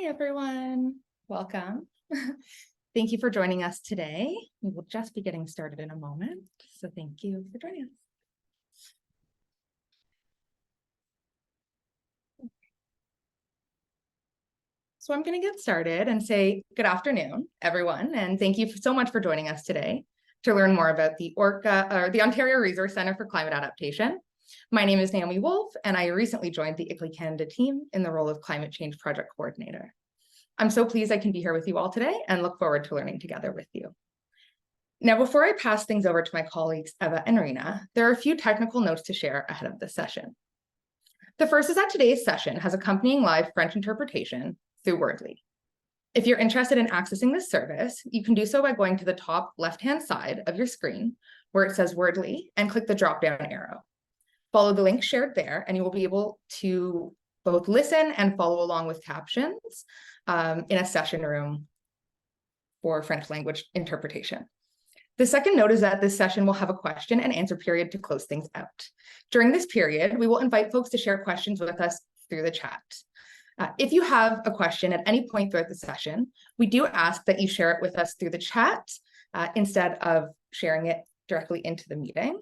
Hi, everyone. Welcome. Thank you for joining us today. We will just be getting started in a moment, so thank you for joining us. So I'm going to get started and say good afternoon, everyone, and thank you so much for joining us today to learn more about the ORCCA, or the Ontario Resource Centre for Climate Adaptation. My name is Naomi Wolf, and I recently joined the ICLEI Canada team in the role of Climate Change Project Coordinator. I'm so pleased I can be here with you all today and look forward to learning together with you. Now, before I pass things over to my colleagues, Eva and Rena, there are a few technical notes to share ahead of this session. The first is that today's session has accompanying live French interpretation through Wordly. If you're interested in accessing this service, you can do so by going to the top left-hand side of your screen where it says Wordly and click the drop-down arrow. Follow the link shared there and you will be able to both listen and follow along with captions in a session room for French language interpretation. The second note is that this session will have a question and answer period to close things out. During this period, we will invite folks to share questions with us through the chat. If you have a question at any point throughout the session, we do ask that you share it with us through the chat instead of sharing it directly into the meeting.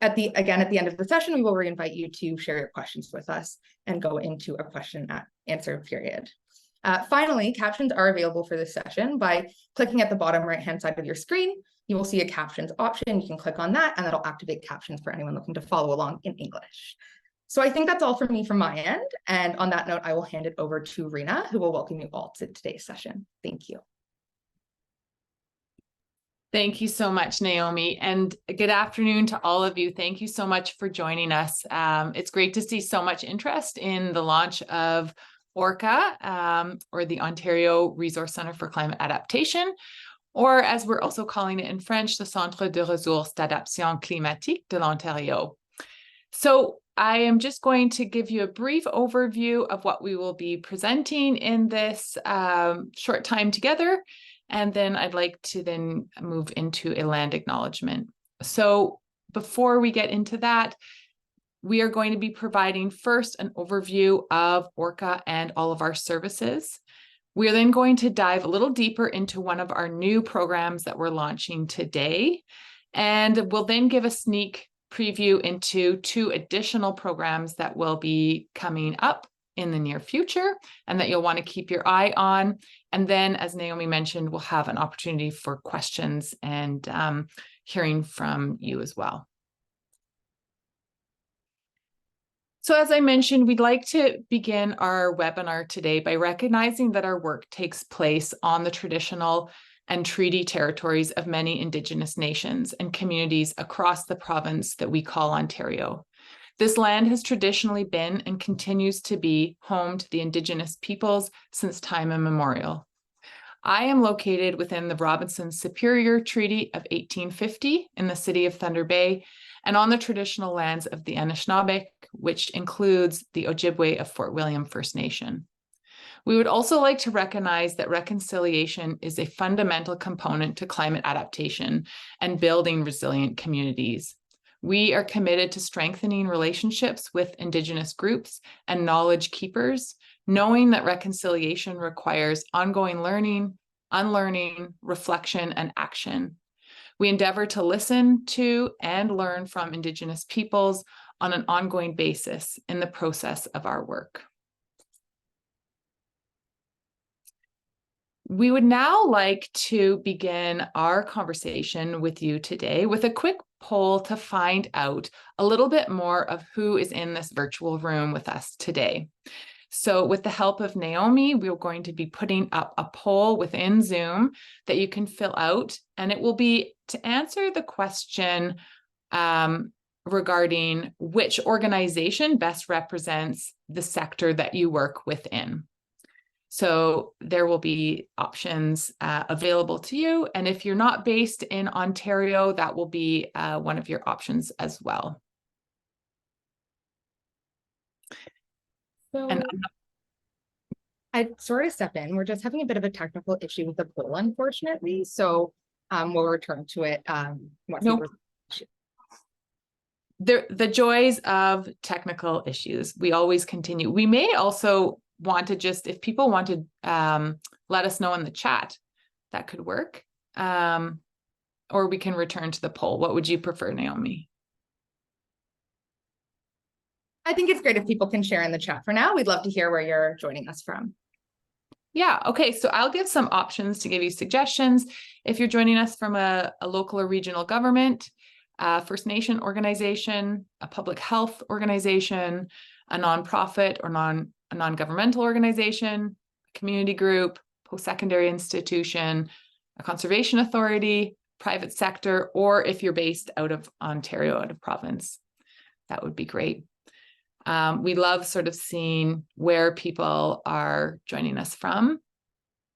At the end of the session, we will re-invite you to share your questions with us and go into a question and answer period. Finally, captions are available for this session by clicking at the bottom right-hand side of your screen. You will see a captions option. You can click on that and that'll activate captions for anyone looking to follow along in English. So I think that's all from me from my end. And on that note, I will hand it over to Rena, who will welcome you all to today's session. Thank you. Thank you so much, Naomi, and good afternoon to all of you. Thank you so much for joining us. It's great to see so much interest in the launch of ORCCA, or the Ontario Resource Centre for Climate Adaptation, or as we're also calling it in French, the Centre de Ressources d'Adaptation Climatique de l'Ontario. So I am just going to give you a brief overview of what we will be presenting in this short time together. And then I'd like to then move into a land acknowledgement. So before we get into that, we are going to be providing first an overview of ORCCA and all of our services. We are then going to dive a little deeper into one of our new programs that we're launching today. And we'll then give a sneak preview into two additional programs that will be coming up in the near future and that you'll want to keep your eye on. And then, as Naomi mentioned, we'll have an opportunity for questions and hearing from you as well. So as I mentioned, we'd like to begin our webinar today by recognizing that our work takes place on the traditional and treaty territories of many Indigenous nations and communities across the province that we call Ontario. This land has traditionally been and continues to be home to the Indigenous peoples since time immemorial. I am located within the Robinson Superior Treaty of 1850 in the city of Thunder Bay and on the traditional lands of the Anishinaabe, which includes the Ojibwe of Fort William First Nation. We would also like to recognize that reconciliation is a fundamental component to climate adaptation and building resilient communities. We are committed to strengthening relationships with Indigenous groups and knowledge keepers, knowing that reconciliation requires ongoing learning, unlearning, reflection, and action. We endeavor to listen to and learn from Indigenous peoples on an ongoing basis in the process of our work. We would now like to begin our conversation with you today with a quick poll to find out a little bit more of who is in this virtual room with us today. So with the help of Naomi, we're going to be putting up a poll within Zoom that you can fill out, and it will be to answer the question regarding which organization best represents the sector that you work within. So there will be options available to you. And if you're not based in Ontario, that will be one of your options as well. So I'd sort of step in. We're just having a bit of a technical issue with the poll, unfortunately. So we'll return to it. The joys of technical issues. We always continue. We may also want to just, if people want to let us know in the chat, that could work. Or we can return to the poll. What would you prefer, Naomi? I think it's great if people can share in the chat for now. We'd love to hear where you're joining us from. Yeah, okay, so I'll give some options to give you suggestions. If you're joining us from a local or regional government, First Nation organization, a public health organization, a nonprofit or a non-governmental organization, a community group, post-secondary institution, a conservation authority, private sector, or if you're based out of Ontario, out of province, that would be great. We love sort of seeing where people are joining us from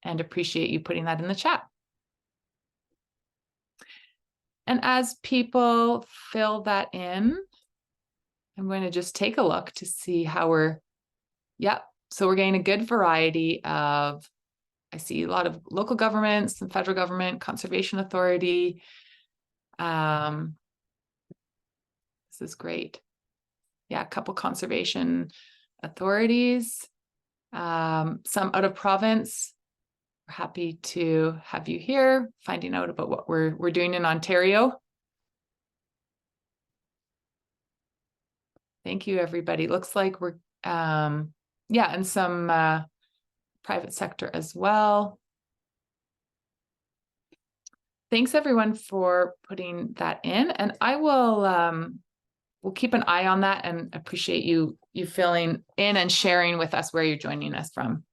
and appreciate you putting that in the chat. And as people fill that in, I'm going to just take a look to see how so we're getting a good variety of, I see a lot of local governments and federal government, conservation authority. This is great. Yeah, a couple conservation authorities, some out of province. We're happy to have you here, finding out about what we're doing in Ontario. Thank you, everybody. Looks like we're, and some private sector as well. Thanks, everyone, for putting that in. And I will, we'll keep an eye on that and appreciate you filling in and sharing with us where you're joining us from.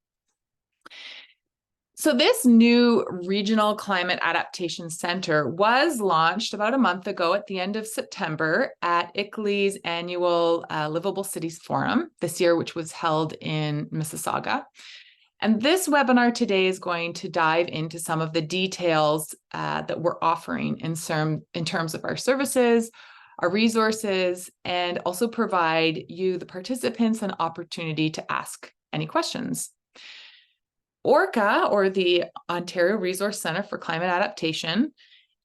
So this new Regional Climate Adaptation Center was launched about a month ago at the end of September at ICLEI's annual Livable Cities Forum this year, which was held in Mississauga. And this webinar today is going to dive into some of the details that we're offering in terms of our services, our resources, and also provide you, the participants, an opportunity to ask any questions. ORCCA, or the Ontario Resource Centre for Climate Adaptation,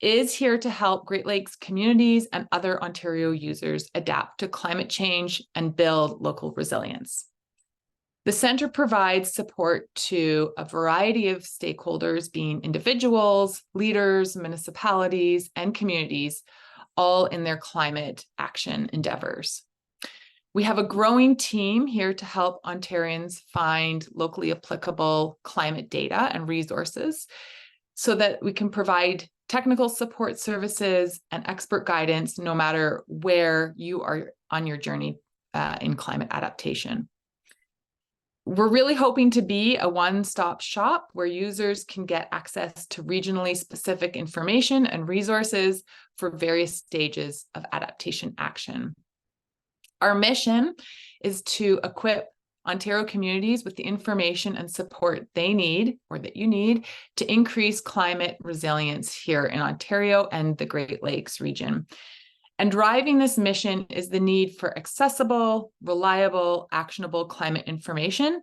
is here to help Great Lakes communities and other Ontario users adapt to climate change and build local resilience. The centre provides support to a variety of stakeholders, being individuals, leaders, municipalities, and communities, all in their climate action endeavours. We have a growing team here to help Ontarians find locally applicable climate data and resources so that we can provide technical support services and expert guidance no matter where you are on your journey in climate adaptation. We're really hoping to be a one-stop shop where users can get access to regionally specific information and resources for various stages of adaptation action. Our mission is to equip Ontario communities with the information and support they need, or that you need, to increase climate resilience here in Ontario and the Great Lakes region. And driving this mission is the need for accessible, reliable, actionable climate information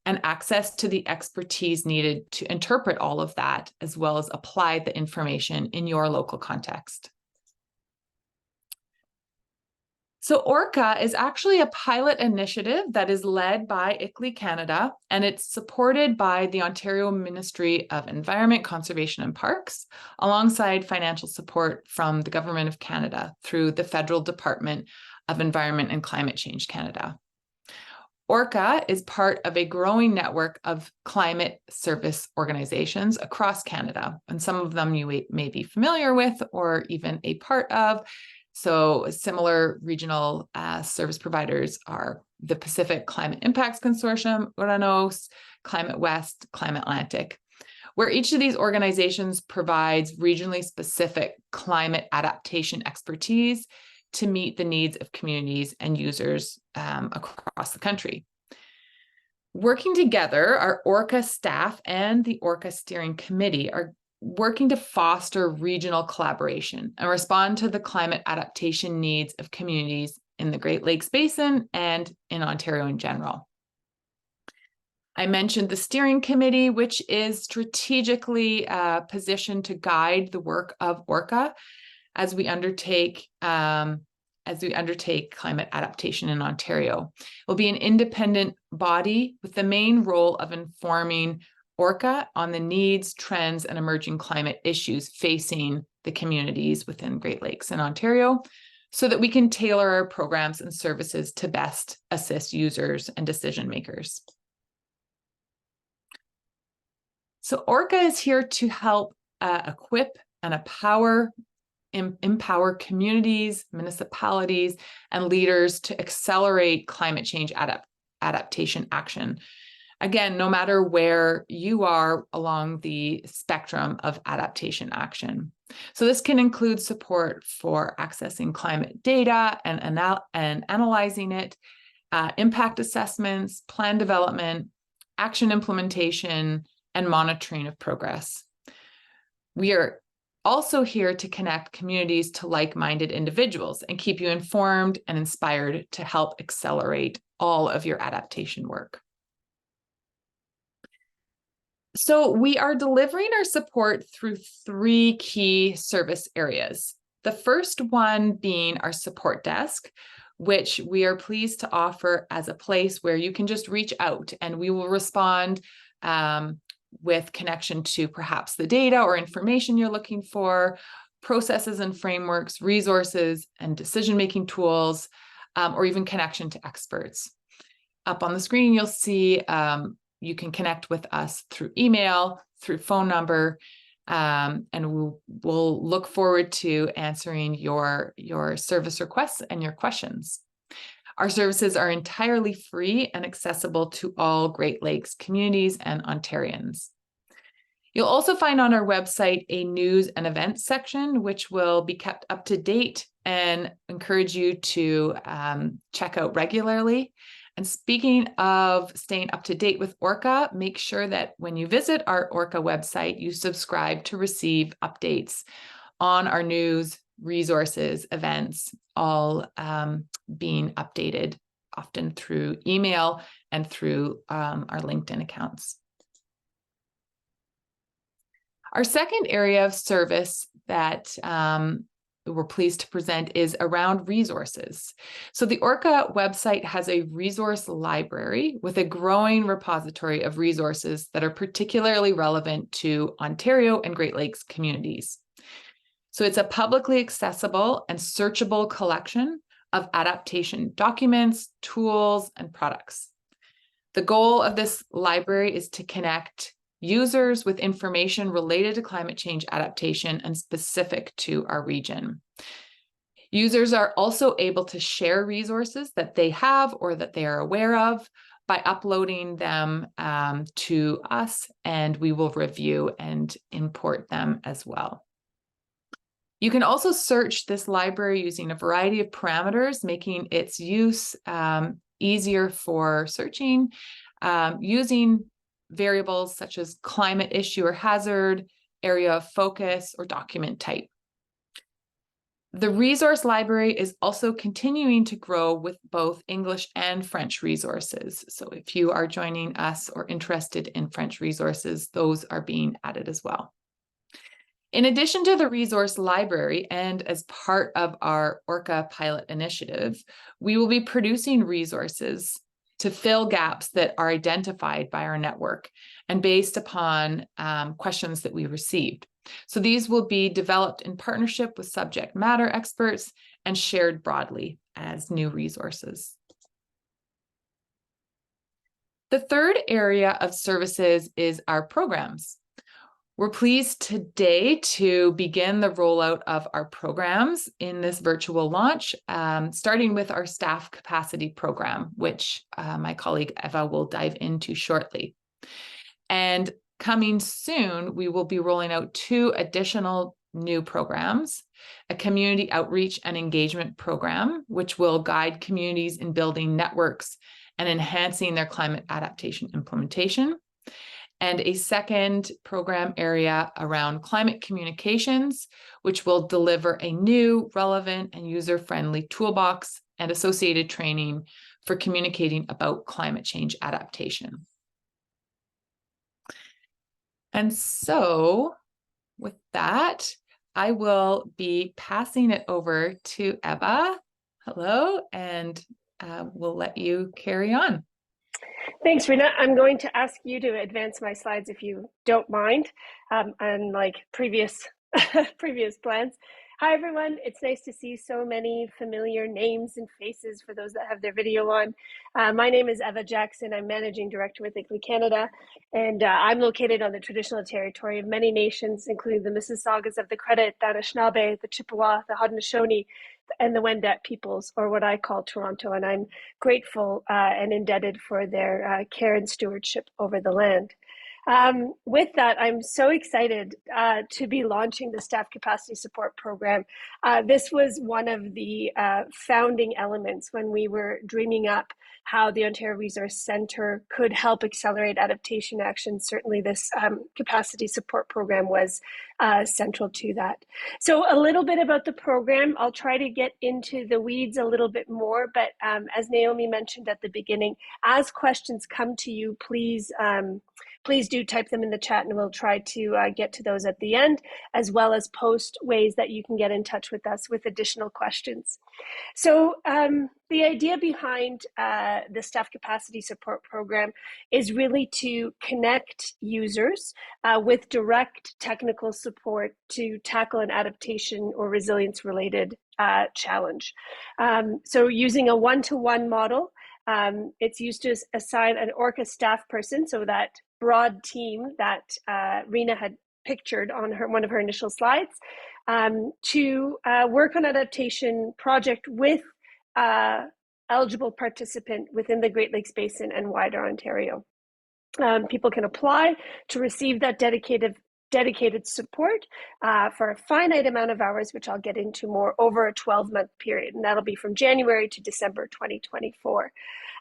and access to the expertise needed to interpret all of that, as well as apply the information in your local context. So ORCCA is actually a pilot initiative that is led by ICLEI Canada, and it's supported by the Ontario Ministry of Environment, Conservation and Parks, alongside financial support from the Government of Canada through the Federal Department of Environment and Climate Change Canada. ORCCA is part of a growing network of climate service organizations across Canada, and some of them you may be familiar with or even a part of. So similar regional service providers are the Pacific Climate Impacts Consortium, Rena, Climate West, Climate Atlantic, where each of these organizations provides regionally specific climate adaptation expertise to meet the needs of communities and users across the country. Working together, our ORCCA staff and the ORCCA Steering Committee are working to foster regional collaboration and respond to the climate adaptation needs of communities in the Great Lakes Basin and in Ontario in general. I mentioned the Steering Committee, which is strategically positioned to guide the work of ORCCA as we undertake as we undertake climate adaptation in Ontario. It will be an independent body with the main role of informing ORCCA on the needs, trends, and emerging climate issues facing the communities within Great Lakes and Ontario, so that we can tailor our programs and services to best assist users and decision makers. So ORCCA is here to help equip and empower communities, municipalities, and leaders to accelerate climate change adaptation action. Again, no matter where you are along the spectrum of adaptation action. So this can include support for accessing climate data and analyzing it, impact assessments, plan development, action implementation, and monitoring of progress. We are also here to connect communities to like-minded individuals and keep you informed and inspired to help accelerate all of your adaptation work. So we are delivering our support through 3 key service areas. The first one being our support desk, which we are pleased to offer as a place where you can just reach out and we will respond with connection to perhaps the data or information you're looking for, processes and frameworks, resources and decision-making tools, or even connection to experts. Up on the screen, you'll see you can connect with us through email, through phone number, and we'll look forward to answering your service requests and your questions. Our services are entirely free and accessible to all Great Lakes communities and Ontarians. You'll also find on our website a news and events section, which will be kept up to date and encourage you to check out regularly. And speaking of staying up to date with ORCCA, make sure that when you visit our ORCCA website, you subscribe to receive updates on our news, resources, events, all being updated often through email and through our LinkedIn accounts. Our second area of service that we're pleased to present is around resources. So the ORCCA website has a resource library with a growing repository of resources that are particularly relevant to Ontario and Great Lakes communities. So it's a publicly accessible and searchable collection of adaptation documents, tools, and products. The goal of this library is to connect users with information related to climate change adaptation and specific to our region. Users are also able to share resources that they have or that they are aware of by uploading them to us, and we will review and import them as well. You can also search this library using a variety of parameters, making its use easier for searching, using variables such as climate issue or hazard, area of focus, or document type. The resource library is also continuing to grow with both English and French resources. So if you are joining us or interested in French resources, those are being added as well. In addition to the resource library and as part of our ORCCA pilot initiative, we will be producing resources to fill gaps that are identified by our network and based upon questions that we received. So these will be developed in partnership with subject matter experts and shared broadly as new resources. The third area of services is our programs. We're pleased today to begin the rollout of our programs in this virtual launch, starting with our staff capacity program, which my colleague Eva will dive into shortly. And coming soon, we will be rolling out 2 additional new programs, a community outreach and engagement program, which will guide communities in building networks and enhancing their climate adaptation implementation, and a second program area around climate communications, which will deliver a new, relevant, and user-friendly toolbox and associated training for communicating about climate change adaptation. And so with that, I will be passing it over to Eva hello, and we'll let you carry on. Thanks, Rena. I'm going to ask you to advance my slides if you don't mind, unlike previous previous plans. Hi, everyone. It's nice to see so many familiar names and faces for those that have their video on. My name is Eva Jackson. I'm Managing Director with ICLEI Canada, and I'm located on the traditional territory of many nations, including the Mississaugas of the Credit, the Anishinaabe, the Chippewa, the Haudenosaunee, and the Wendat peoples, or what I call Toronto, and I'm grateful and indebted for their care and stewardship over the land. With that, I'm so excited to be launching the Staff Capacity Support Program. This was one of the founding elements when we were dreaming up how the Ontario Resource Centre could help accelerate adaptation action. Certainly this capacity support program was central to that. So a little bit about the program. I'll try to get into the weeds a little bit more, but as Naomi mentioned at the beginning, as questions come to you, please do type them in the chat and we'll try to get to those at the end, as well as post ways that you can get in touch with us with additional questions. So the idea behind the Staff Capacity Support Program is really to connect users with direct technical support to tackle an adaptation or resilience related challenge. So using a one-to-one model, it's used to assign an ORCCA staff person, so that broad team that Rena had pictured on one of her initial slides, to work on adaptation project with eligible participant within the Great Lakes Basin and wider Ontario. People can apply to receive that dedicated support for a finite amount of hours, which I'll get into more, over a 12-month period, and that'll be from January to December 2024.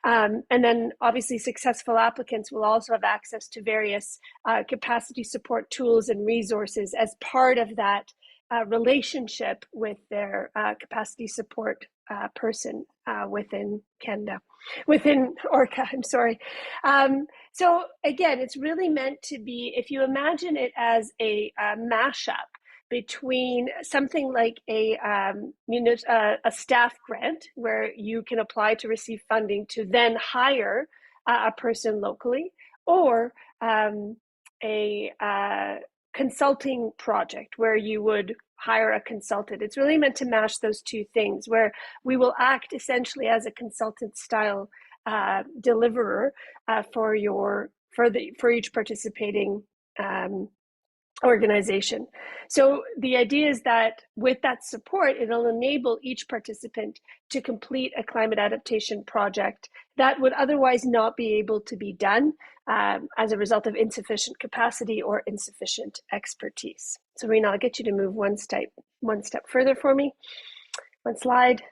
And then obviously successful applicants will also have access to various capacity support tools and resources as part of that relationship with their capacity support person within Canada, within ORCCA, I'm sorry. So again, it's really meant to be, if you imagine it as a mashup between something like a staff grant where you can apply to receive funding to then hire a person locally, or a consulting project where you would hire a consultant. It's really meant to mash those two things, where we will act essentially as a consultant style deliverer for each participating organization. So the idea is that with that support, it'll enable each participant to complete a climate adaptation project that would otherwise not be able to be done as a result of insufficient capacity or insufficient expertise. So Rena, I'll get you to move one step further for me. One slide.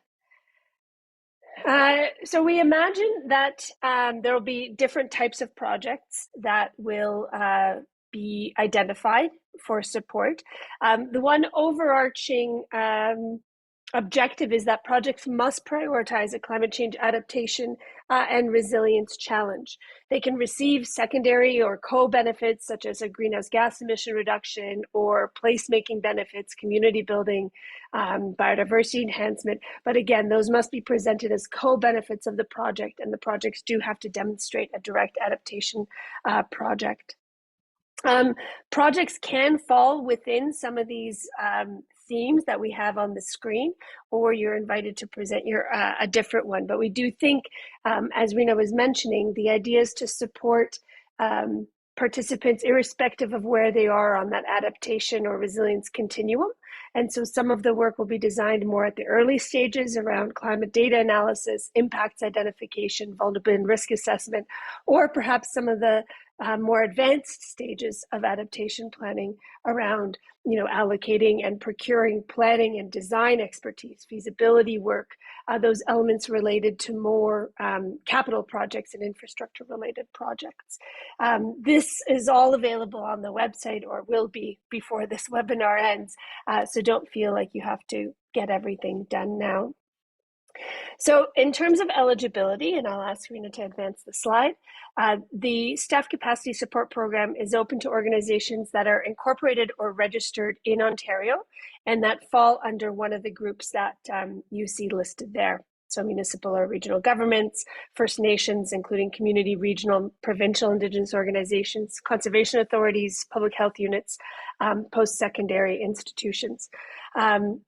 So we imagine that there will be different types of projects that will be identified for support. The one overarching objective is that projects must prioritize a climate change adaptation and resilience challenge. They can receive secondary or co-benefits such as a greenhouse gas emission reduction or placemaking benefits, community building, biodiversity enhancement. But again, those must be presented as co-benefits of the project, and the projects do have to demonstrate a direct adaptation project. Projects can fall within some of these themes that we have on the screen, or you're invited to present a different one. But we do think, as Rena was mentioning, the idea is to support participants irrespective of where they are on that adaptation or resilience continuum. And so some of the work will be designed more at the early stages around climate data analysis, impacts identification, vulnerability and risk assessment, or perhaps some of the more advanced stages of adaptation planning around, allocating and procuring planning and design expertise, feasibility work, those elements related to more capital projects and infrastructure related projects. This is all available on the website, or will be before this webinar ends. So don't feel like you have to get everything done now. So in terms of eligibility, and I'll ask Rena to advance the slide, the Staff Capacity Support Program is open to organizations that are incorporated or registered in Ontario and that fall under one of the groups that you see listed there. So municipal or regional governments, First Nations, including community, regional, provincial Indigenous organizations, conservation authorities, public health units, post-secondary institutions.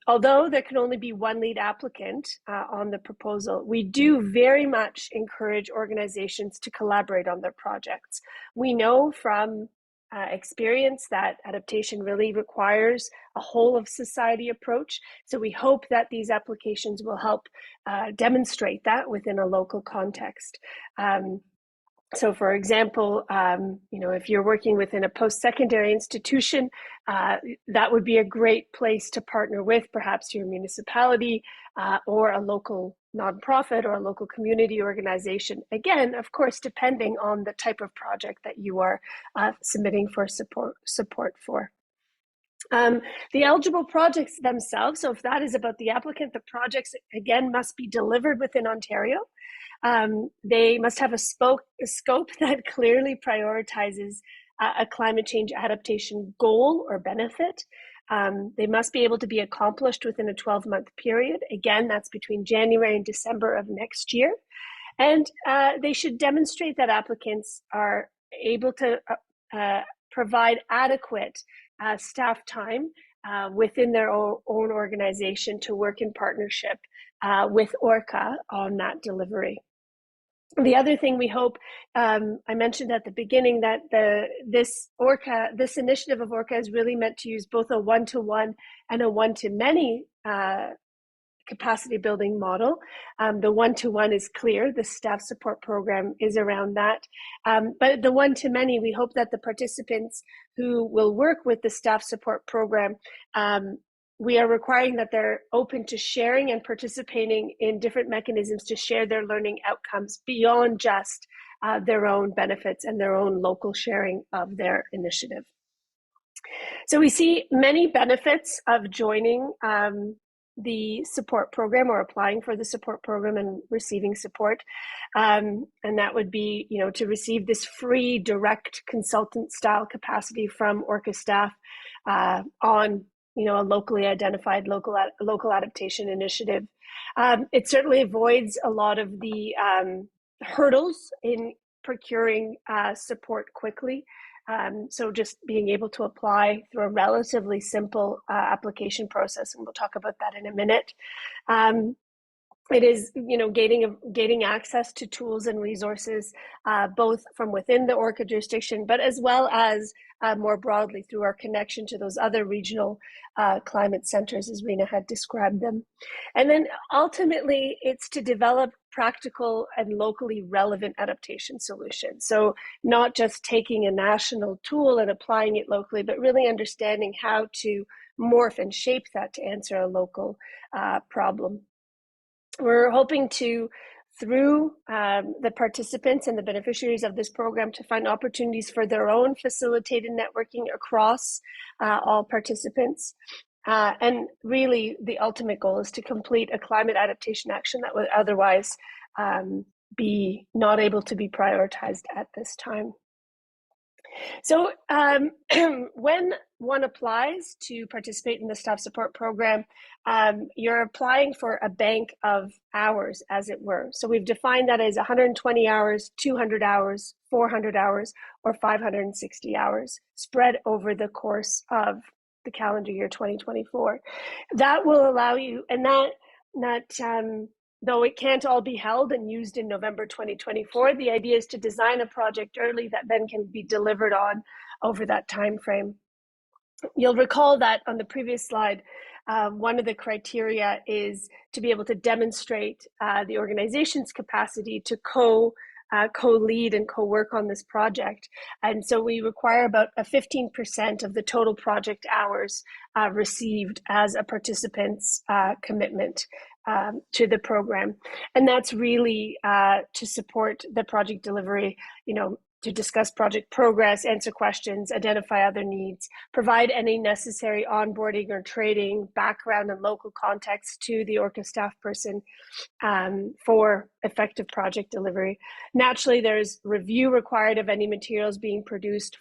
Although there can only be one lead applicant on the proposal, we do very much encourage organizations to collaborate on their projects. We know from experience that adaptation really requires a whole of society approach. So we hope that these applications will help demonstrate that within a local context. So for example, if you're working within a post-secondary institution, that would be a great place to partner with perhaps your municipality or a local nonprofit or a local community organization. Again, of course, depending on the type of project that you are submitting for support for. The eligible projects themselves, so if that is about the applicant, the projects, again, must be delivered within Ontario. They must have a scope that clearly prioritizes a climate change adaptation goal or benefit. They must be able to be accomplished within a 12-month period. Again, that's between January and December of next year. And they should demonstrate that applicants are able to provide adequate staff time within their own organization to work in partnership with ORCCA on that delivery. The other thing we hope, I mentioned at the beginning that this initiative of ORCCA is really meant to use both a one-to-one and a one-to-many capacity building model. The one-to-one is clear, the staff support program is around that. But the one-to-many, we hope that the participants who will work with the staff support program, we are requiring that they're open to sharing and participating in different mechanisms to share their learning outcomes beyond just their own benefits and their own local sharing of their initiative. So we see many benefits of joining the support program or applying for the support program and receiving support. And that would be, to receive this free direct consultant style capacity from ORCCA staff on a locally identified local adaptation initiative. It certainly avoids a lot of the hurdles in procuring support quickly. So just being able to apply through a relatively simple application process, and we'll talk about that in a minute. It is, gaining access to tools and resources, both from within the ORCCA jurisdiction, but as well as more broadly through our connection to those other regional climate centers, as Rena had described them. And then ultimately, it's to develop practical and locally relevant adaptation solutions. So not just taking a national tool and applying it locally, but really understanding how to morph and shape that to answer a local problem. We're hoping to, through the participants and the beneficiaries of this program, to find opportunities for their own facilitated networking across all participants. And really, the ultimate goal is to complete a climate adaptation action that would otherwise be not able to be prioritized at this time. So when one applies to participate in the staff support program, you're applying for a bank of hours, as it were. So we've defined that as 120 hours, 200 hours, 400 hours, or 560 hours spread over the course of the calendar year 2024. That will allow you, and that though it can't all be held and used in November 2024, the idea is to design a project early that then can be delivered on over that time frame. You'll recall that on the previous slide, one of the criteria is to be able to demonstrate the organization's capacity to co-lead and co-work on this project. And so we require about a 15% of the total project hours received as a participant's commitment to the program. And that's really to support the project delivery, to discuss project progress, answer questions, identify other needs, provide any necessary onboarding or training, background and local context to the ORCCA staff person for effective project delivery. Naturally, there's review required of any materials being produced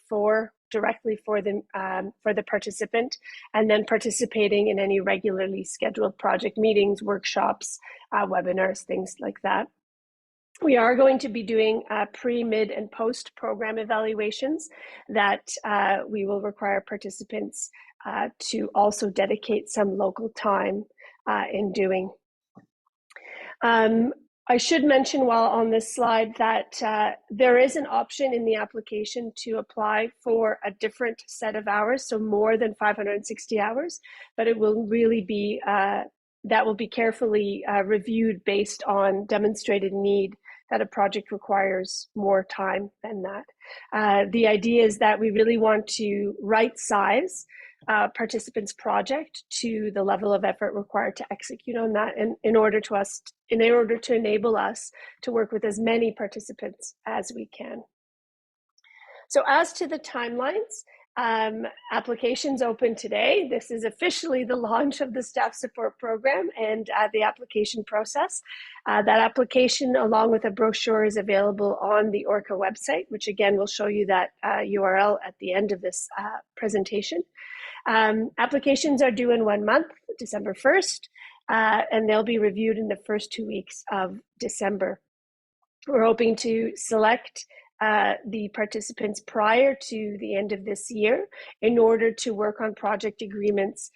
directly for the participant, and then participating in any regularly scheduled project meetings, workshops, webinars, things like that. We are going to be doing pre, mid, and post program evaluations that we will require participants to also dedicate some local time in doing. I should mention while on this slide that there is an option in the application to apply for a different set of hours, so more than 560 hours, but it will really be, that will be carefully reviewed based on demonstrated need that a project requires more time than that. The idea is that we really want to right size participants' project to the level of effort required to execute on that, and in order to enable us to work with as many participants as we can. So as to the timelines, applications open today. This is officially the launch of the staff support program and the application process. That application, along with a brochure, is available on the ORCCA website, which again, will show you that URL at the end of this presentation. Applications are due in 1 month, December 1st, and they'll be reviewed in the first 2 weeks of December. We're hoping to select the participants prior to the end of this year in order to work on project agreements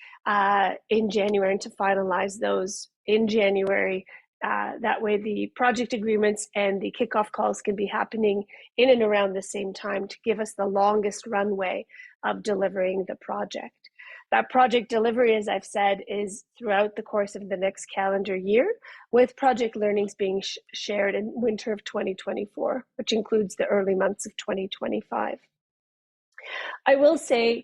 in January and to finalize those in January. That way the project agreements and the kickoff calls can be happening in and around the same time to give us the longest runway of delivering the project. That project delivery, as I've said, is throughout the course of the next calendar year, with project learnings being shared in winter of 2024, which includes the early months of 2025. I will say,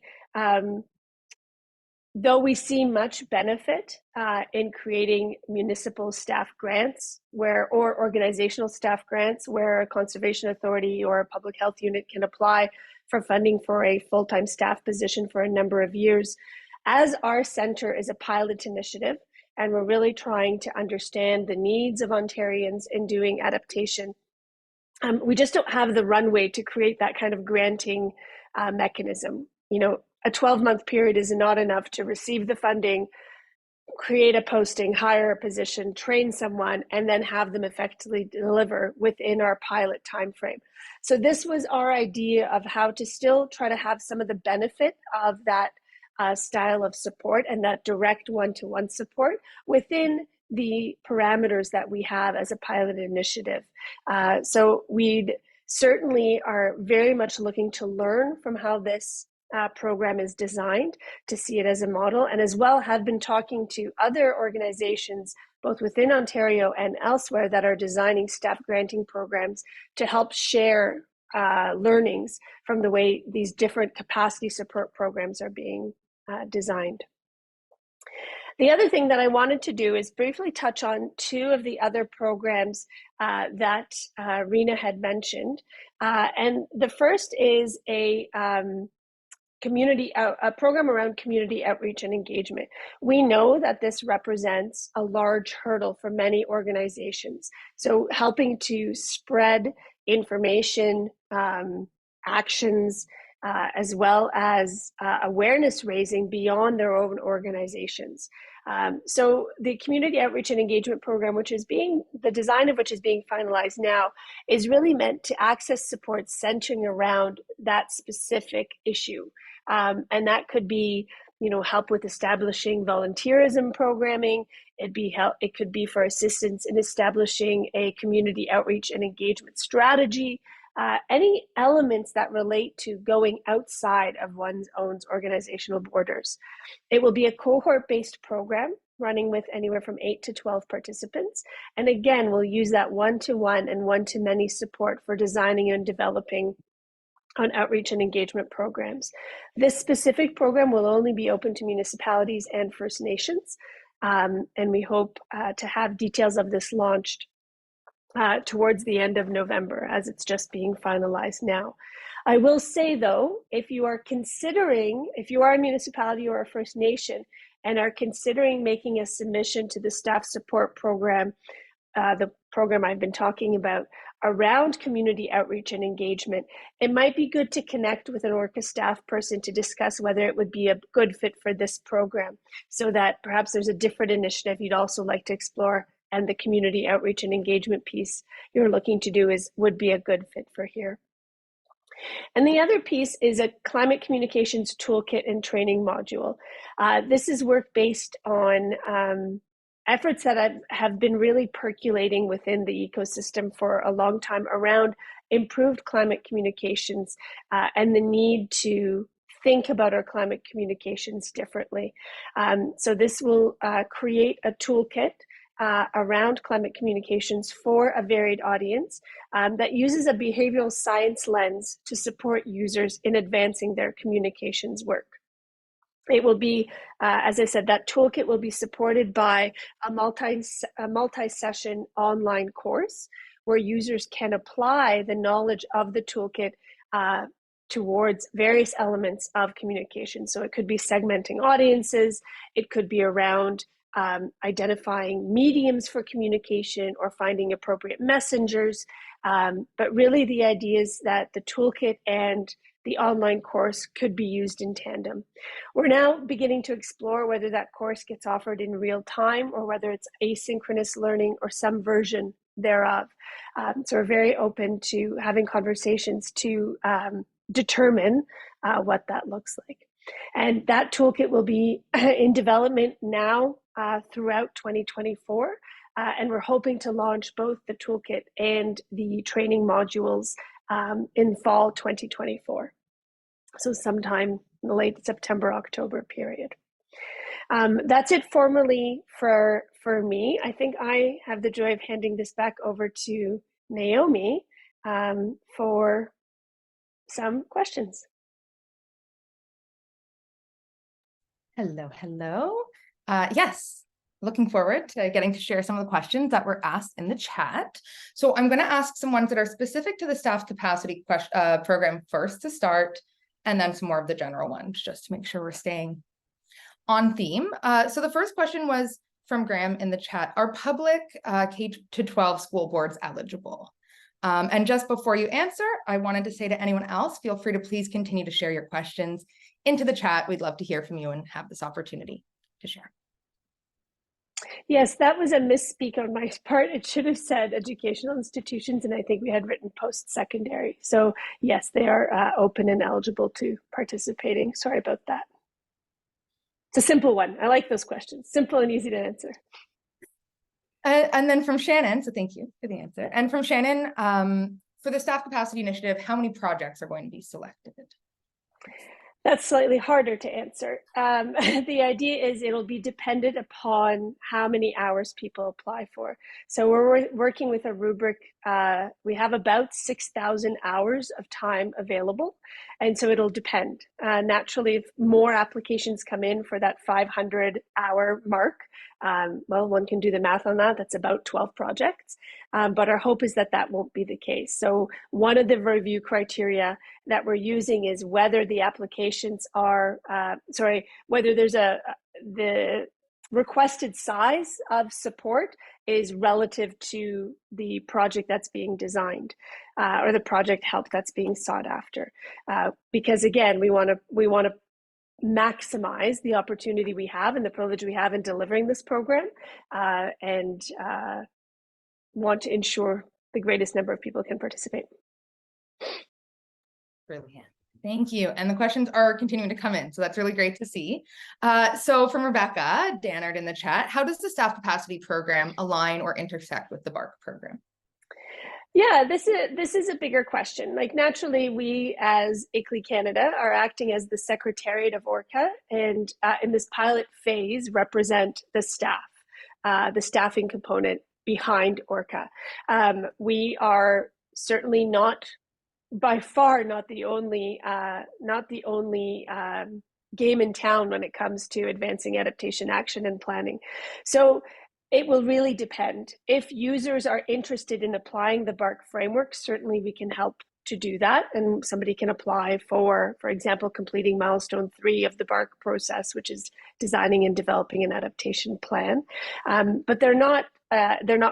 though we see much benefit in creating municipal staff grants or organizational staff grants where a conservation authority or a public health unit can apply for funding for a full-time staff position for a number of years, as our center is a pilot initiative and we're really trying to understand the needs of Ontarians in doing adaptation, we just don't have the runway to create that kind of granting mechanism. You know, a 12-month period is not enough to receive the funding, create a posting, hire a position, train someone, and then have them effectively deliver within our pilot timeframe. So this was our idea of how to still try to have some of the benefit of that style of support and that direct one-to-one support within the parameters that we have as a pilot initiative. So we certainly are very much looking to learn from how this program is designed, to see it as a model, and as well have been talking to other organizations both within Ontario and elsewhere that are designing staff granting programs to help share learnings from the way these different capacity support programs are being designed. The other thing that I wanted to do is briefly touch on two of the other programs that Rena had mentioned. And the first is a program around community outreach and engagement. We know that this represents a large hurdle for many organizations. So helping to spread information, actions, as well as awareness raising beyond their own organizations. So the community outreach and engagement program, the design of which is being finalized now, is really meant to access support centering around that specific issue. And that could be, help with establishing volunteerism programming. It could be for assistance in establishing a community outreach and engagement strategy. Any elements that relate to going outside of one's own organizational borders. It will be a cohort-based program running with anywhere from 8 to 12 participants. And again, we'll use that one-to-one and one-to-many support for designing and developing on outreach and engagement programs. This specific program will only be open to municipalities and First Nations. And we hope to have details of this launched towards the end of November, as it's just being finalized now. I will say though, if you are a municipality or a First Nation and are considering making a submission to the staff support program, the program I've been talking about, around community outreach and engagement, it might be good to connect with an ORCCA staff person to discuss whether it would be a good fit for this program, so that perhaps there's a different initiative you'd also like to explore, and the community outreach and engagement piece you're looking to do would be a good fit for here. And the other piece is a climate communications toolkit and training module. This is work based on efforts that have been really percolating within the ecosystem for a long time around improved climate communications and the need to think about our climate communications differently. So this will create a toolkit around climate communications for a varied audience that uses a behavioral science lens to support users in advancing their communications work. It will be, as I said, that toolkit will be supported by a multi-session online course where users can apply the knowledge of the toolkit towards various elements of communication. So it could be segmenting audiences, it could be around identifying mediums for communication or finding appropriate messengers. But really the idea is that the toolkit and the online course could be used in tandem. We're now beginning to explore whether that course gets offered in real time or whether it's asynchronous learning or some version thereof. So we're very open to having conversations to determine what that looks like. And that toolkit will be in development now throughout 2024. And we're hoping to launch both the toolkit and the training modules in fall 2024. So sometime in the late September, October period. That's it formally for me. I think I have the joy of handing this back over to Naomi for some questions. Hello. Yes, looking forward to getting to share some of the questions that were asked in the chat. So I'm going to ask some ones that are specific to the staff capacity program first to start, and then some more of the general ones, just to make sure we're staying on theme. So the first question was from Graham in the chat. Are public K-12 school boards eligible? And just before you answer, I wanted to say to anyone else, feel free to please continue to share your questions into the chat. We'd love to hear from you and have this opportunity to share. Yes, that was a misspeak on my part. It should have said educational institutions, and I think we had written post-secondary. So yes, they are open and eligible to participating. Sorry about that. It's a simple one. I like those questions. Simple and easy to answer. And then from Shannon, so thank you for the answer. And from Shannon, for the staff capacity initiative, how many projects are going to be selected? That's slightly harder to answer. The idea is it'll be dependent upon how many hours people apply for. So we're working with a rubric. We have about 6,000 hours of time available. And so it'll depend. Naturally, if more applications come in for that 500-hour mark, well, one can do the math on that. That's about 12 projects. But our hope is that that won't be the case. So one of the review criteria that we're using is whether the applications are, whether there's the requested size of support is relative to the project that's being designed or the project help that's being sought after. Because again, we want to maximize the opportunity we have and the privilege we have in delivering this program and want to ensure the greatest number of people can participate. Brilliant. Thank you. And the questions are continuing to come in, so that's really great to see. So from Rebecca Dannard in the chat, how does the staff capacity program align or intersect with the BARC program? Yeah, this is a bigger question. Like naturally, we as ICLEI Canada are acting as the Secretariat of ORCCA, and in this pilot phase represent the staff, the staffing component behind ORCCA. We are certainly not, by far, not the only game in town when it comes to advancing adaptation action and planning. So It will really depend. If users are interested in applying the BARC framework, certainly we can help to do that. And somebody can apply for example, completing milestone 3 of the BARC process, which is designing and developing an adaptation plan. But they're not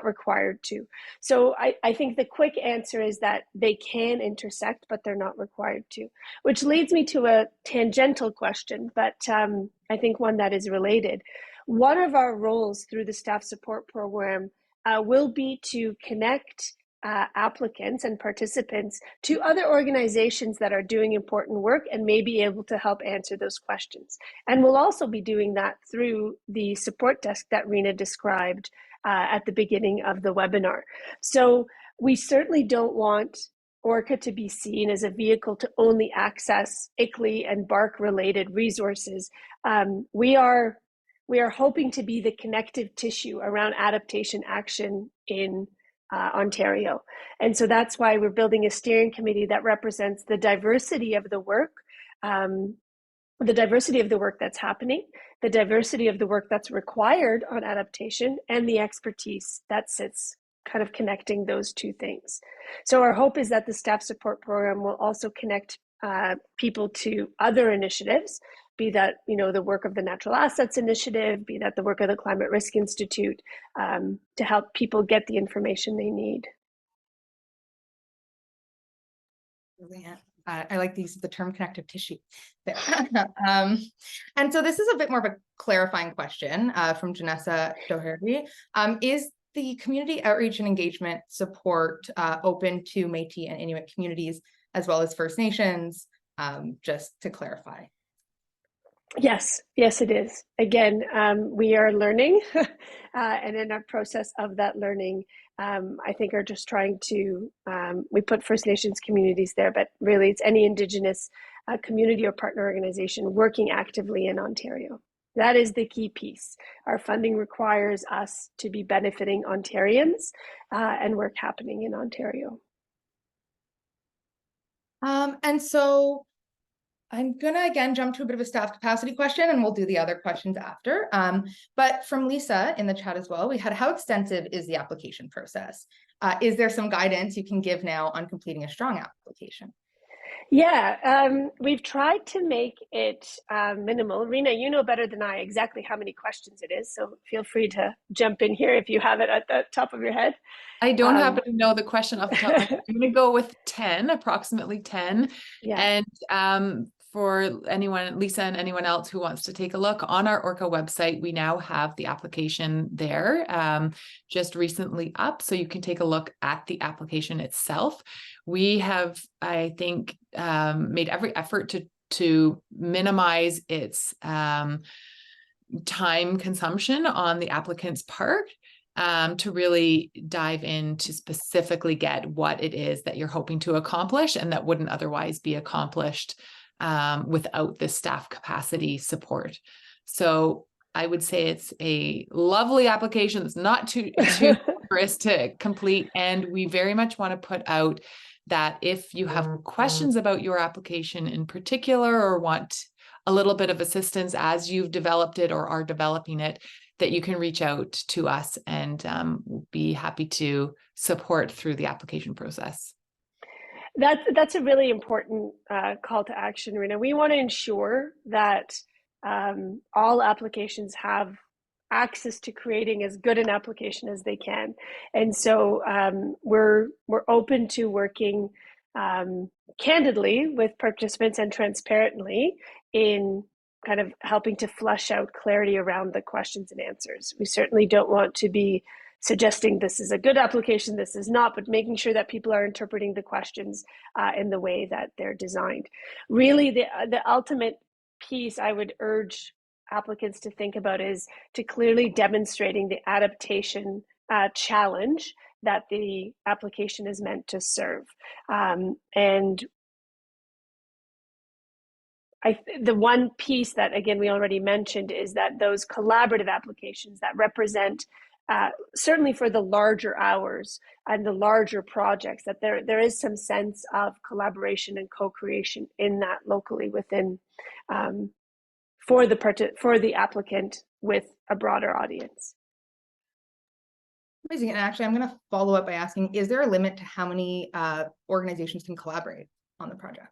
required to. So I think the quick answer is that they can intersect, but they're not required to, which leads me to a tangential question, but I think one that is related. One of our roles through the staff support program will be to connect applicants and participants to other organizations that are doing important work and may be able to help answer those questions. And we'll also be doing that through the support desk that Rena described at the beginning of the webinar. So we certainly don't want ORCCA to be seen as a vehicle to only access ICLEI and BARC related resources. We are hoping to be the connective tissue around adaptation action in Ontario. And so that's why we're building a steering committee that represents the diversity of the work, that's happening, the diversity of the work that's required on adaptation, and the expertise that sits kind of connecting those two things. So our hope is that the staff support program will also connect people to other initiatives, be that the work of the Natural Assets Initiative, be that the work of the Climate Risk Institute, to help people get the information they need. Brilliant. I like the use of the term connective tissue there. And so this is a bit more of a clarifying question from Janessa Doherty. Is the community outreach and engagement support open to Métis and Inuit communities as well as First Nations? Just to clarify. Yes, it is. Again, we are learning and in our process of that learning, I think are just trying to, we put First Nations communities there, but really it's any Indigenous community or partner organization working actively in Ontario. That is the key piece. Our funding requires us to be benefiting Ontarians and work happening in Ontario. And so I'm going to again jump to a bit of a staff capacity question, and we'll do the other questions after. But from Lisa in the chat as well, we had, how extensive is the application process? Is there some guidance you can give now on completing a strong application? Yeah, we've tried to make it minimal. Rena, you know better than I exactly how many questions it is, so feel free to jump in here if you have it at the top of your head. I don't happen to know the question off the top of my head. I'm going to go with 10, approximately 10. Yeah. And for anyone, Lisa and anyone else who wants to take a look on our ORCCA website, we now have the application there just recently up. So you can take a look at the application itself. We have, I think, made every effort to minimize its time consumption on the applicant's part. To really dive in to specifically get what it is that you're hoping to accomplish and that wouldn't otherwise be accomplished without this staff capacity support. So I would say it's a lovely application. It's not too rigorous to complete. And we very much want to put out that if you have questions about your application in particular or want a little bit of assistance as you've developed it or are developing it, that you can reach out to us and we'll be happy to support through the application process. That's a really important call to action, Rena. We want to ensure that all applications have access to creating as good an application as they can. And so we're open to working candidly with participants and transparently in kind of helping to flesh out clarity around the questions and answers. We certainly don't want to be suggesting this is a good application, this is not, but making sure that people are interpreting the questions in the way that they're designed. Really, the ultimate piece I would urge applicants to think about is to clearly demonstrating the adaptation challenge that the application is meant to serve. And the one piece that, again, we already mentioned is that those collaborative applications that represent, certainly for the larger hours and the larger projects, that there is some sense of collaboration and co-creation in that locally within, for the applicant with a broader audience. Amazing. And actually, I'm going to follow up by asking, is there a limit to how many organizations can collaborate on the project?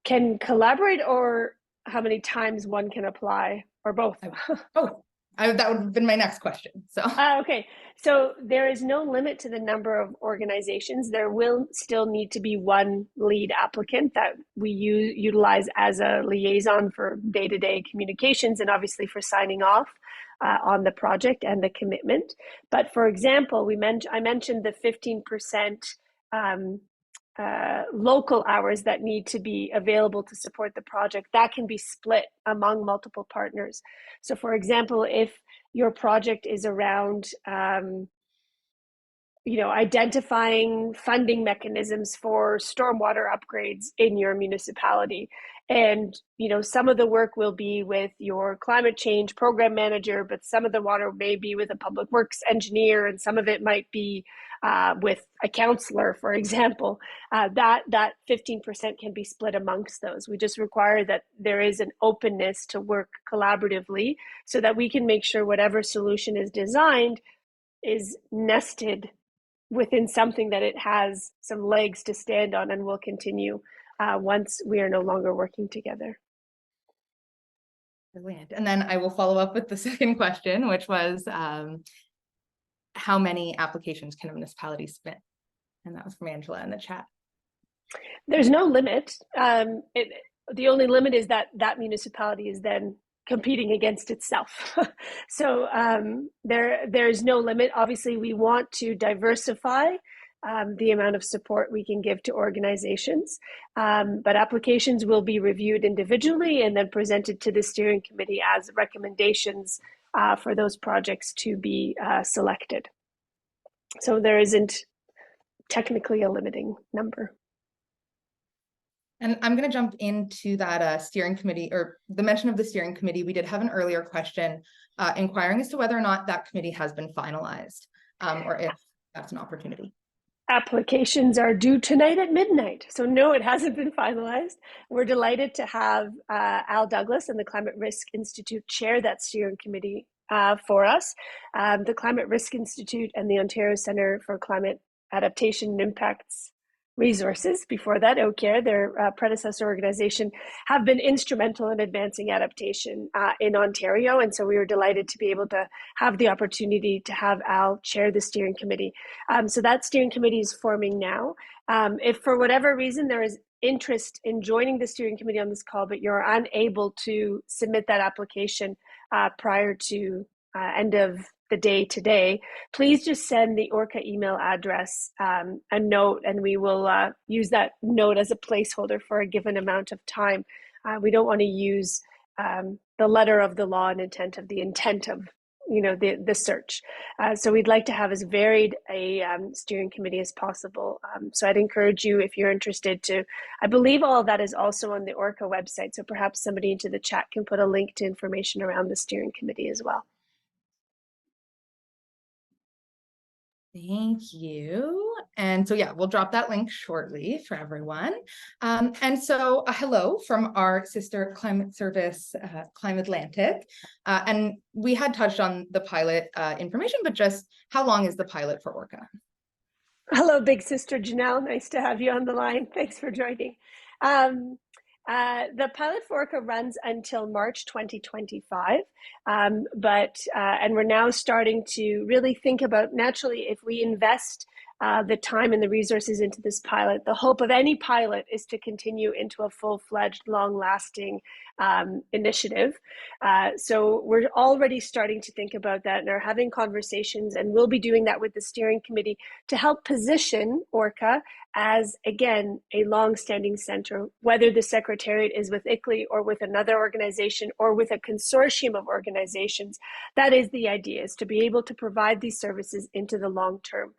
Can collaborate, or how many times one can apply, or both? That would have been my next question. So, Okay. So there is no limit to the number of organizations. There will still need to be one lead applicant that we utilize as a liaison for day-to-day communications and obviously for signing off on the project and the commitment. But for example, I mentioned the 15% local hours that need to be available to support the project. That can be split among multiple partners. So for example, if your project is around identifying funding mechanisms for stormwater upgrades in your municipality, and some of the work will be with your climate change program manager, but some of the water may be with a public works engineer, and some of it might be with a counselor, for example. That 15% can be split amongst those. We just require that there is an openness to work collaboratively so that we can make sure whatever solution is designed is nested within something that it has some legs to stand on and will continue once we are no longer working together. Brilliant. And then I will follow up with the second question, which was how many applications can a municipality submit? And that was from Angela in the chat. There's no limit. The only limit is that municipality is then competing against itself. So there's no limit. Obviously, we want to diversify the amount of support we can give to organizations, but applications will be reviewed individually and then presented to the steering committee as recommendations for those projects to be selected. So there isn't technically a limiting number. And I'm going to jump into that steering committee, or the mention of the steering committee. We did have an earlier question inquiring as to whether or not that committee has been finalized, or if that's an opportunity. Applications are due tonight at midnight. So no, it hasn't been finalized. We're delighted to have Al Douglas and the Climate Risk Institute chair that steering committee for us. The Climate Risk Institute and the Ontario Centre for Climate Adaptation and Impacts Resources, before that OCARE, their predecessor organization, have been instrumental in advancing adaptation in Ontario. And so we were delighted to be able to have the opportunity to have Al chair the steering committee. So that steering committee is forming now. If for whatever reason there is interest in joining the steering committee on this call, but you're unable to submit that application prior to end of the day today, please just send the ORCCA email address a note, and we will use that note as a placeholder for a given amount of time. We don't want to use the letter of the law and intent of the the search. So we'd like to have as varied a steering committee as possible. So I'd encourage you, if you're interested, to, I believe all of that is also on the ORCCA website. So perhaps somebody into the chat can put a link to information around the steering committee as well. Thank you. And so, yeah, we'll drop that link shortly for everyone. And so hello from our sister climate service, Climate Atlantic. And we had touched on the pilot information, but just how long is the pilot for ORCCA? Hello, big sister Janelle. Nice to have you on the line. Thanks for joining. The pilot for ORCCA runs until March 2025, and we're now starting to really think about, naturally, if we invest the time and the resources into this pilot, the hope of any pilot is to continue into a full-fledged, long-lasting initiative. So we're already starting to think about that and are having conversations, and we'll be doing that with the steering committee to help position ORCCA as, again, a long-standing center, whether the secretariat is with ICLEI or with another organization or with a consortium of organizations. That is the idea, is to be able to provide these services into the long term.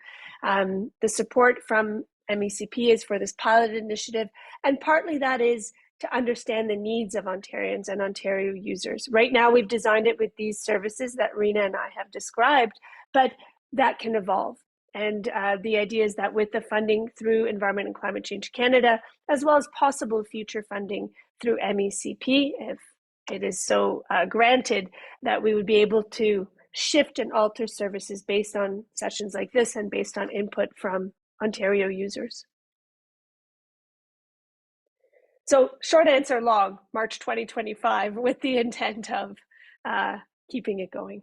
The support from MECP is for this pilot initiative, and partly that is to understand the needs of Ontarians and Ontario users. Right now, we've designed it with these services that Rena and I have described, but that can evolve. And the idea is that with the funding through Environment and Climate Change Canada, as well as possible future funding through MECP, if it is so granted, that we would be able to shift and alter services based on sessions like this and based on input from Ontario users. So short answer, long, March 2025, with the intent of keeping it going.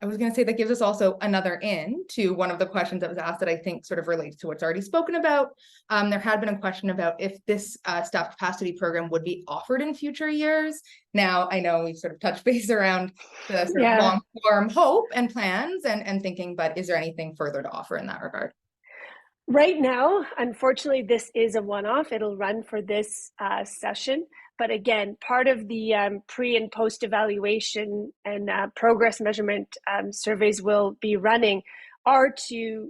I was going to say that gives us also another in to one of the questions that was asked that I think sort of relates to what's already spoken about. There had been a question about if this staff capacity program would be offered in future years. Now, I know we've sort of touched base around the sort of long-term hope and plans and thinking, but is there anything further to offer in that regard? Right now, unfortunately, this is a one-off. It'll run for this session. But again, part of the pre and post evaluation and progress measurement surveys we'll be running are to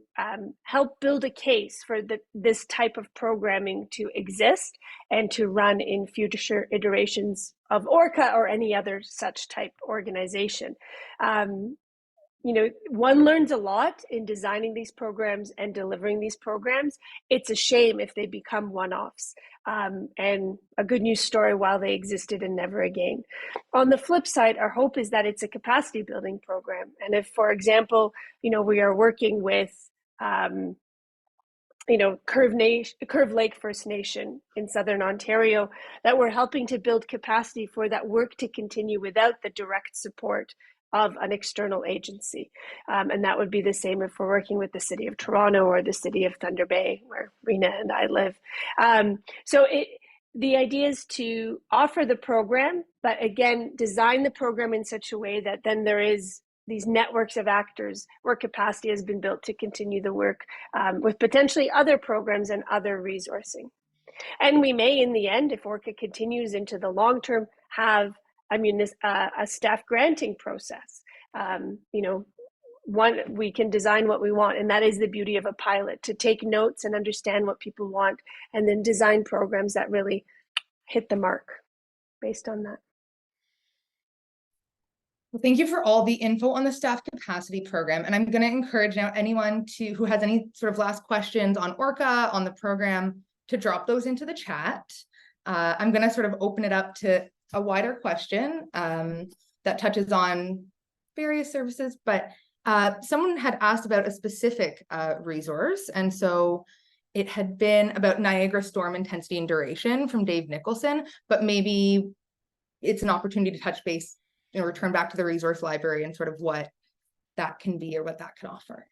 help build a case for this type of programming to exist and to run in future iterations of ORCCA or any other such type organization. You know, one learns a lot in designing these programs and delivering these programs. It's a shame if they become one-offs, and a good news story while they existed and never again. On the flip side, our hope is that it's a capacity building program. And if, for example, you know, we are working with, you know, Curve Lake First Nation in Southern Ontario, that we're helping to build capacity for that work to continue without the direct support of an external agency. And that would be the same if we're working with the City of Toronto or the City of Thunder Bay, where Rena and I live. So the idea is to offer the program, but again, design the program in such a way that then there is these networks of actors where capacity has been built to continue the work with potentially other programs and other resourcing. And we may, in the end, if ORCCA continues into the long term, have a staff granting process. You know, we can design what we want, and that is the beauty of a pilot, to take notes and understand what people want, and then design programs that really hit the mark based on that. Well, thank you for all the info on the staff capacity program. And I'm going to encourage now anyone who has any sort of last questions on ORCCA, on the program, to drop those into the chat. I'm going to sort of open it up to a wider question that touches on various services, but someone had asked about a specific resource. And so it had been about Niagara storm intensity and duration from Dave Nicholson, but maybe it's an opportunity to touch base, you know, return back to the resource library and sort of what that can be or what that could offer.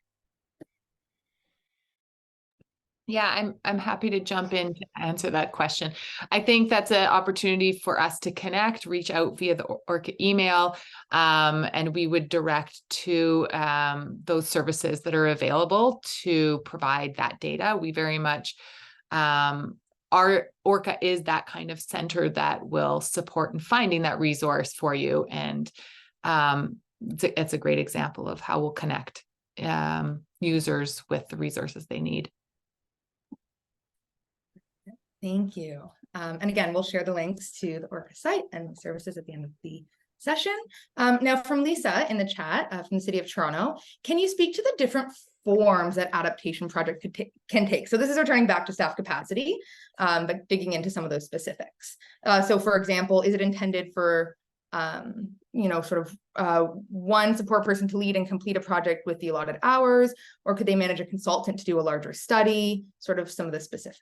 Yeah, I'm happy to jump in to answer that question. I think that's an opportunity for us to connect, reach out via the ORCCA email, and we would direct to those services that are available to provide that data. We very much, our ORCCA is that kind of center that will support in finding that resource for you. And it's a great example of how we'll connect users with the resources they need. Thank you. And again, we'll share the links to the ORCCA site and the services at the end of the session. Now from Lisa in the chat from the City of Toronto, can you speak to the different forms that adaptation project can take? So this is returning back to staff capacity, but digging into some of those specifics. So for example, is it intended for, you know, sort of one support person to lead and complete a project with the allotted hours, or could they manage a consultant to do a larger study, sort of some of the specifics?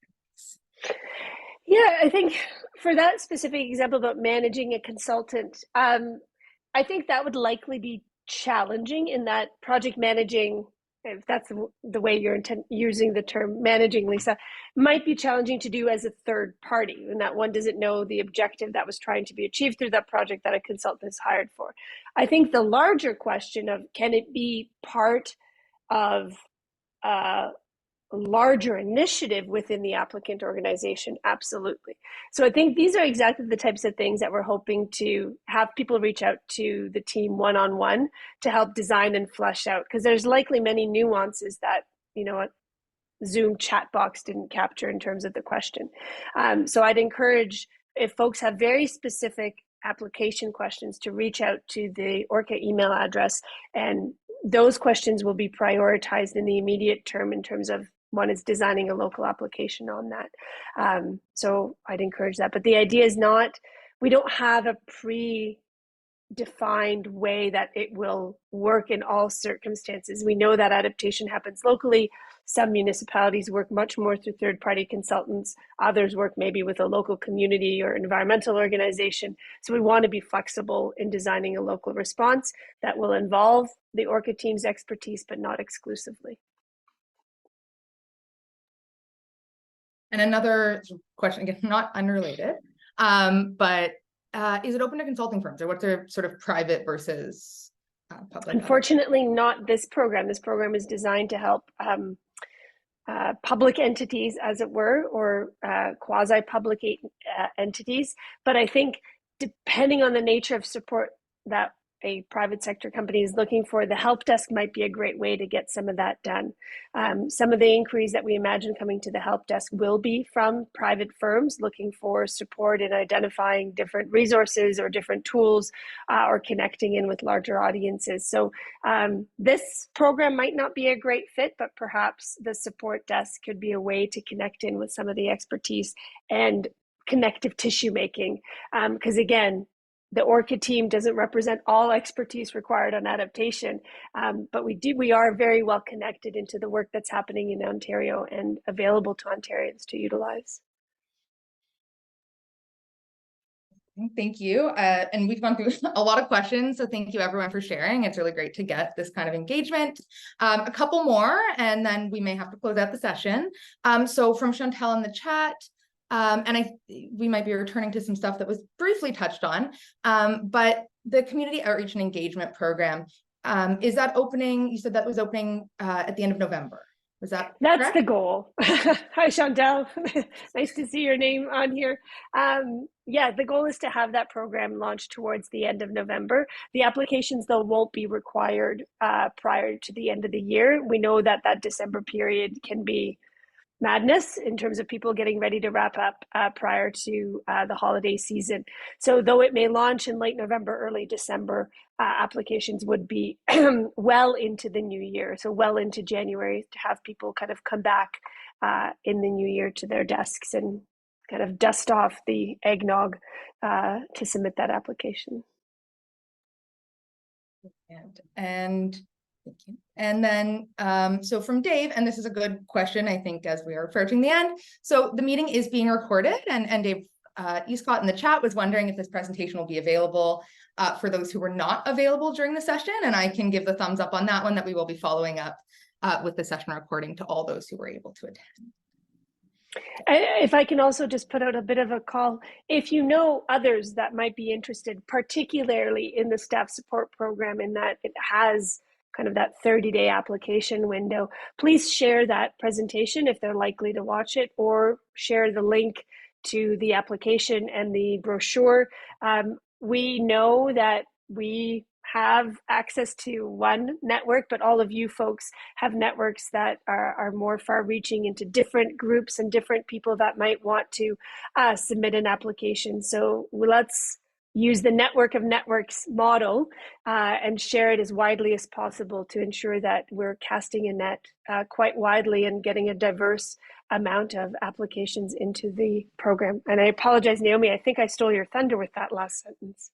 Yeah, I think for that specific example about managing a consultant, I think that would likely be challenging in that project managing, if that's the way you're using the term managing, Lisa, might be challenging to do as a third party, and that one doesn't know the objective that was trying to be achieved through that project that a consultant is hired for. I think the larger question of, can it be part of larger initiative within the applicant organization? Absolutely. So I think these are exactly the types of things that we're hoping to have people reach out to the team one-on-one to help design and flesh out, because there's likely many nuances that, you know, a Zoom chat box didn't capture in terms of the question. So I'd encourage, if folks have very specific application questions, to reach out to the ORCCA email address, and those questions will be prioritized in the immediate term in terms of one is designing a local application on that. So I'd encourage that. But the idea is not, we don't have a predefined way that it will work in all circumstances. We know that adaptation happens locally. Some municipalities work much more through third-party consultants. Others work maybe with a local community or environmental organization. So we want to be flexible in designing a local response that will involve the ORCCA team's expertise, but not exclusively. And another question, again, not unrelated, but is it open to consulting firms, or what's their sort of private versus public? Unfortunately, not this program. This program is designed to help public entities, as it were, or quasi-public entities. But I think depending on the nature of support that a private sector company is looking for, the help desk might be a great way to get some of that done. Some of the inquiries that we imagine coming to the help desk will be from private firms looking for support in identifying different resources or different tools, or connecting in with larger audiences. So this program might not be a great fit, but perhaps the support desk could be a way to connect in with some of the expertise and connective tissue making. Because again, the ORCCA team doesn't represent all expertise required on adaptation, but we are very well connected into the work that's happening in Ontario and available to Ontarians to utilize. Thank you. And we've gone through a lot of questions, so thank you everyone for sharing. It's really great to get this kind of engagement. A couple more, and then we may have to close out the session. So from Chantel in the chat, and we might be returning to some stuff that was briefly touched on, but the community outreach and engagement program, is that opening? You said that was opening at the end of November. Was that That's correct? the goal. Hi, Chantel. Nice to see your name on here. Yeah, the goal is to have that program launched towards the end of November. The applications, though, won't be required prior to the end of the year. We know that that December period can be madness in terms of people getting ready to wrap up prior to the holiday season. So though it may launch in late November, early December, applications would be well into the new year. So well into January, to have people kind of come back in the new year to their desks and kind of dust off the eggnog to submit that application. And thank you. And then, so from Dave, and this is a good question, I think, as we are approaching the end. So the meeting is being recorded, and Dave Escott in the chat was wondering if this presentation will be available for those who were not available during the session. And I can give the thumbs up on that one, that we will be following up with the session recording to all those who were able to attend. If I can also just put out a bit of a call, if you know others that might be interested, particularly in the staff support program, in that it has kind of that 30-day application window, please share that presentation if they're likely to watch it, or share the link to the application and the brochure. We know that we have access to one network, but all of you folks have networks that are more far-reaching into different groups and different people that might want to submit an application. So let's use the network of networks model and share it as widely as possible to ensure that we're casting a net quite widely and getting a diverse amount of applications into the program. And I apologize, Naomi, I think I stole your thunder with that last sentence.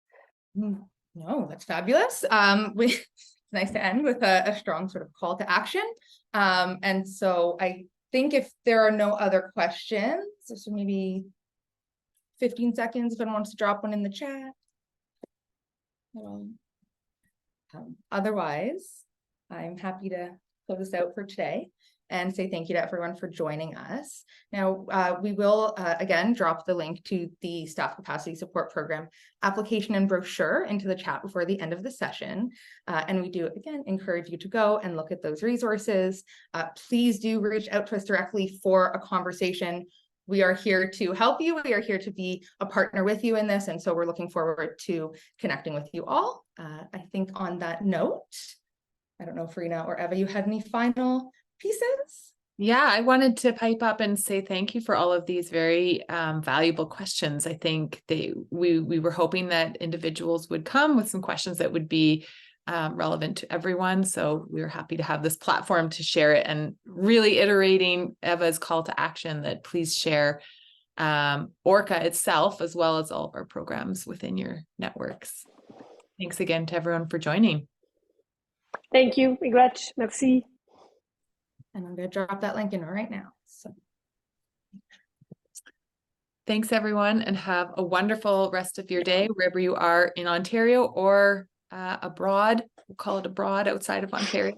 No, that's fabulous. It's nice to end with a strong sort of call to action. And so I think if there are no other questions, so maybe 15 seconds if anyone wants to drop one in the chat. Otherwise, I'm happy to close this out for today and say thank you to everyone for joining us. Now, we will again drop the link to the Staff Capacity Support Program application and brochure into the chat before the end of the session. And we do, again, encourage you to go and look at those resources. Please do reach out to us directly for a conversation. We are here to help you. We are here to be a partner with you in this. And so we're looking forward to connecting with you all. I think on that note, I don't know if Rena or Eva, you had any final pieces? Yeah, I wanted to pipe up and say thank you for all of these very valuable questions. I think we were hoping that individuals would come with some questions that would be relevant to everyone. So we're happy to have this platform to share it, and really iterating Eva's call to action that please share ORCCA itself, as well as all of our programs within your networks. Thanks again to everyone for joining. Thank you. Miigwech. Merci. And I'm going to drop that link in right now. So. Thanks, everyone, and have a wonderful rest of your day, wherever you are in Ontario or abroad. We'll call it abroad outside of Ontario.